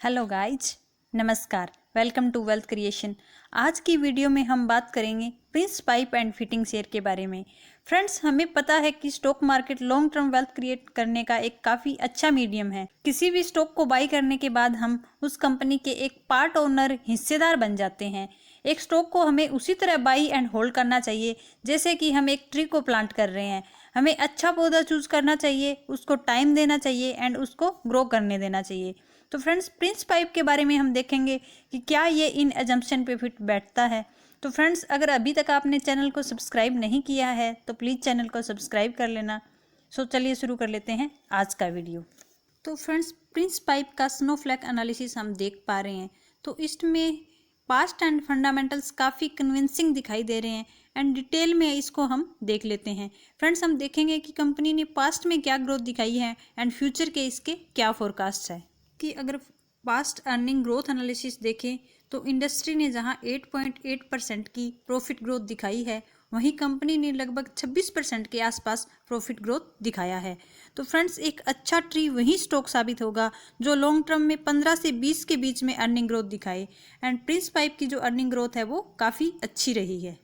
Hello guys, नमस्कार। Welcome to wealth creation. आज की वीडियो में हम बात करेंगे Prince Pipe and Fitting share के बारे में। फ्रेंड्स, हमें पता है कि stock market long term wealth create करने का एक काफ़ी अच्छा मीडियम है। किसी भी स्टॉक को बाई करने के बाद हम उस कंपनी के एक पार्ट ओनर, हिस्सेदार बन जाते हैं। एक स्टॉक को हमें उसी तरह बाई एंड होल्ड करना चाहिए जैसे कि हम एक ट्री को प्लांट कर रहे हैं। हमें अच्छा पौधा चूज करना चाहिए, उसको टाइम देना चाहिए एंड उसको ग्रो करने देना चाहिए। तो फ्रेंड्स, प्रिंस पाइप के बारे में हम देखेंगे कि क्या ये इन एजम्पशन पे फिट बैठता है। तो फ्रेंड्स, अगर अभी तक आपने चैनल को सब्सक्राइब नहीं किया है तो प्लीज़ चैनल को सब्सक्राइब कर लेना। सो चलिए शुरू कर लेते हैं आज का वीडियो। तो फ्रेंड्स, प्रिंस पाइप का स्नोफ्लैक एनालिसिस हम देख पा रहे हैं। तो इसमें पास्ट एंड फंडामेंटल्स काफ़ी कन्विंसिंग दिखाई दे रहे हैं एंड डिटेल में इसको हम देख लेते हैं। फ्रेंड्स, हम देखेंगे कि कंपनी ने पास्ट में क्या ग्रोथ दिखाई है एंड फ्यूचर के इसके क्या फोरकास्ट है। कि अगर पास्ट अर्निंग ग्रोथ एनालिसिस देखें तो इंडस्ट्री ने जहां 8.8% की प्रॉफिट ग्रोथ दिखाई है, वहीं कंपनी ने लगभग 26% के आसपास प्रॉफिट ग्रोथ दिखाया है। तो फ्रेंड्स, एक अच्छा ट्री वही स्टॉक साबित होगा जो लॉन्ग टर्म में 15 से 20 के बीच में अर्निंग ग्रोथ दिखाए एंड प्रिंस पाइप की जो अर्निंग ग्रोथ है वो काफ़ी अच्छी रही है।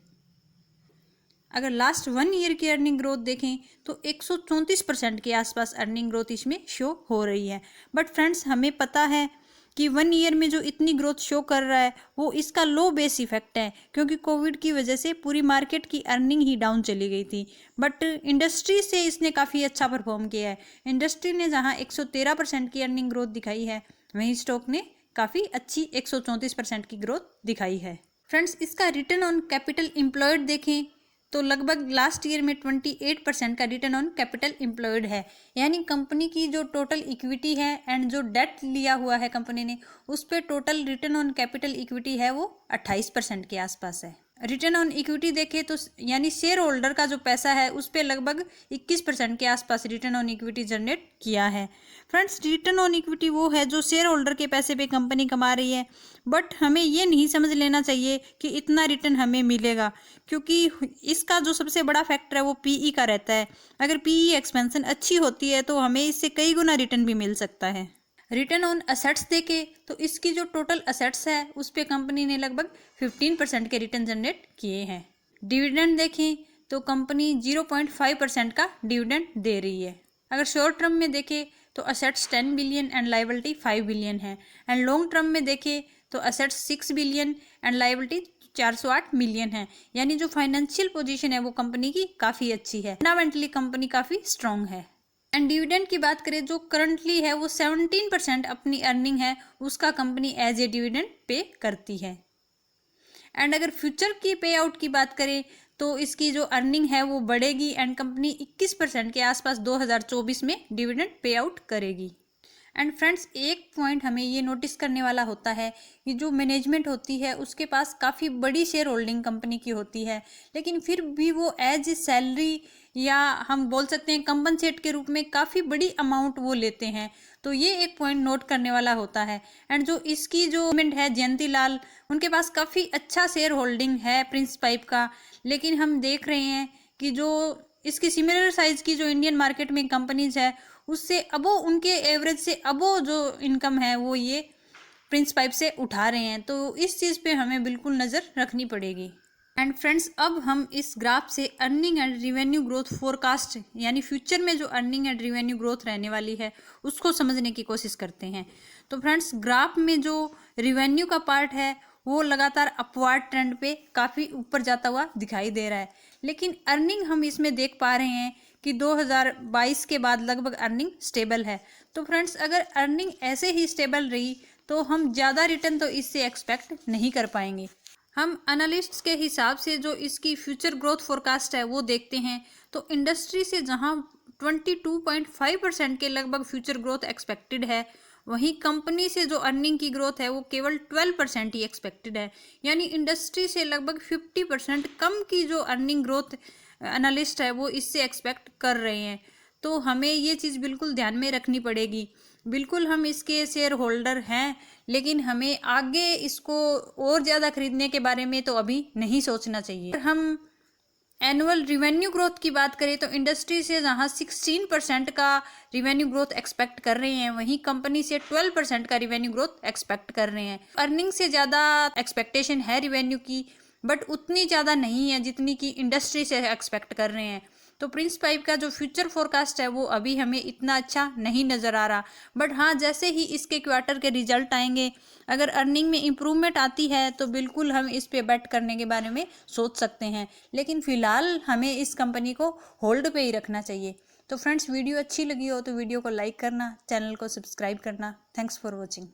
अगर लास्ट 1 ईयर की अर्निंग ग्रोथ देखें तो 134% के आसपास अर्निंग ग्रोथ इसमें शो हो रही है। बट फ्रेंड्स, हमें पता है कि 1 ईयर में जो इतनी ग्रोथ शो कर रहा है वो इसका लो बेस इफेक्ट है, क्योंकि कोविड की वजह से पूरी मार्केट की अर्निंग ही डाउन चली गई थी। बट इंडस्ट्री से इसने काफ़ी अच्छा परफॉर्म किया है। इंडस्ट्री ने जहां 113% की अर्निंग ग्रोथ दिखाई है, वहीं स्टॉक ने काफ़ी अच्छी 134% की ग्रोथ दिखाई है। फ्रेंड्स, इसका रिटर्न ऑन कैपिटल एम्प्लॉयड देखें तो लगभग लास्ट ईयर में 28% का रिटर्न ऑन कैपिटल एम्प्लॉयड है। यानी कंपनी की जो टोटल इक्विटी है एंड जो डेट लिया हुआ है कंपनी ने, उस पर total return on capital equity है वो 28% के आसपास है। रिटर्न ऑन इक्विटी देखें तो यानी शेयर होल्डर का जो पैसा है उस पर लगभग 21% के आसपास रिटर्न ऑन इक्विटी जनरेट किया है। फ्रेंड्स, रिटर्न ऑन इक्विटी वो है जो शेयर होल्डर के पैसे पे कंपनी कमा रही है, बट हमें ये नहीं समझ लेना चाहिए कि इतना रिटर्न हमें मिलेगा, क्योंकि इसका जो सबसे बड़ा फैक्टर है वो पीई का रहता है। अगर पीई एक्सपेंशन अच्छी होती है तो हमें इससे कई गुना रिटर्न भी मिल सकता है। रिटर्न ऑन असेट्स देखें तो इसकी जो टोटल असेट्स है उस पर कंपनी ने लगभग 15% के रिटर्न जनरेट किए हैं। डिविडेंड देखें तो कंपनी 0.5% का डिविडेंड दे रही है। अगर शॉर्ट टर्म में देखें तो assets 10 billion and liability 5 billion है एंड लॉन्ग टर्म में देखें तो assets 6 billion and liability 408 million है। यानी जो फाइनेंशियल पोजीशन है वो कंपनी की काफ़ी अच्छी है। फंडामेंटली कंपनी काफ़ी स्ट्रांग है। एंड डिविडेंड की बात करें जो करंटली है वो 17% अपनी अर्निंग है उसका company as a dividend pay करती है। एंड अगर फ्यूचर की पे आउट की बात करें तो इसकी जो अर्निंग है वो बढ़ेगी एंड कंपनी 21% के आसपास 2024 में डिविडेंड पे आउट करेगी। एंड फ्रेंड्स, एक पॉइंट हमें ये नोटिस करने वाला होता है कि जो मैनेजमेंट होती है उसके पास काफ़ी बड़ी शेयर होल्डिंग कंपनी की होती है, लेकिन फिर भी वो एज ए सैलरी या हम बोल सकते हैं कंपनसेट के रूप में काफ़ी बड़ी अमाउंट वो लेते हैं। तो ये एक पॉइंट नोट करने वाला होता है। एंड जो इसकी जो मैनेजमेंट है जयंती लाल, उनके पास काफ़ी अच्छा शेयर होल्डिंग है प्रिंस पाइप का, लेकिन हम देख रहे हैं कि जो इसकी सिमिलर साइज की जो इंडियन मार्केट में कंपनीज है उससे अबो उनके एवरेज से अबो जो इनकम है वो ये प्रिंस पाइप से उठा रहे हैं। तो इस चीज़ पे हमें बिल्कुल नज़र रखनी पड़ेगी। एंड फ्रेंड्स, अब हम इस ग्राफ से earning and revenue growth forecast यानी फ्यूचर में जो अर्निंग एंड रिवेन्यू ग्रोथ रहने वाली है उसको समझने की कोशिश करते हैं। तो फ्रेंड्स, ग्राफ में जो रिवेन्यू का पार्ट है वो लगातार अपवार्ड ट्रेंड पे काफ़ी ऊपर जाता हुआ दिखाई दे रहा है, लेकिन अर्निंग हम इसमें देख पा रहे हैं कि 2022 के बाद लगभग अर्निंग स्टेबल है। तो फ्रेंड्स, अगर अर्निंग ऐसे ही स्टेबल रही तो हम ज़्यादा रिटर्न तो इससे एक्सपेक्ट नहीं कर पाएंगे। हम एनालिस्ट्स के हिसाब से जो इसकी फ्यूचर ग्रोथ फोरकास्ट है वो देखते हैं तो इंडस्ट्री से जहां 22.5% के लगभग फ्यूचर ग्रोथ एक्सपेक्टेड है, वहीं कंपनी से जो अर्निंग की ग्रोथ है वो केवल 12% ही एक्सपेक्टेड है। यानी इंडस्ट्री से लगभग 50% कम की जो अर्निंग ग्रोथ एनालिस्ट है वो इससे एक्सपेक्ट कर रहे हैं। तो हमें ये चीज़ बिल्कुल ध्यान में रखनी पड़ेगी। बिल्कुल हम इसके शेयर होल्डर हैं, लेकिन हमें आगे इसको और ज़्यादा खरीदने के बारे में तो अभी नहीं सोचना चाहिए। हम एनुअल रिवेन्यू ग्रोथ की बात करें तो इंडस्ट्री से जहां 16% का रिवेन्यू ग्रोथ एक्सपेक्ट कर रहे हैं, वहीं कंपनी से 12% का रिवेन्यू ग्रोथ एक्सपेक्ट कर रहे हैं। अर्निंग से ज़्यादा एक्सपेक्टेशन है रिवेन्यू की, बट उतनी ज़्यादा नहीं है जितनी कि इंडस्ट्री से एक्सपेक्ट कर रहे हैं। तो प्रिंस पाइप का जो फ्यूचर फोरकास्ट है वो अभी हमें इतना अच्छा नहीं नज़र आ रहा, बट हाँ जैसे ही इसके क्वार्टर के रिजल्ट आएंगे, अगर अर्निंग में इम्प्रूवमेंट आती है तो बिल्कुल हम इस पे बेट करने के बारे में सोच सकते हैं, लेकिन फ़िलहाल हमें इस कंपनी को होल्ड पे ही रखना चाहिए। तो फ्रेंड्स, वीडियो अच्छी लगी हो तो वीडियो को लाइक करना, चैनल को सब्सक्राइब करना। Thanks for watching.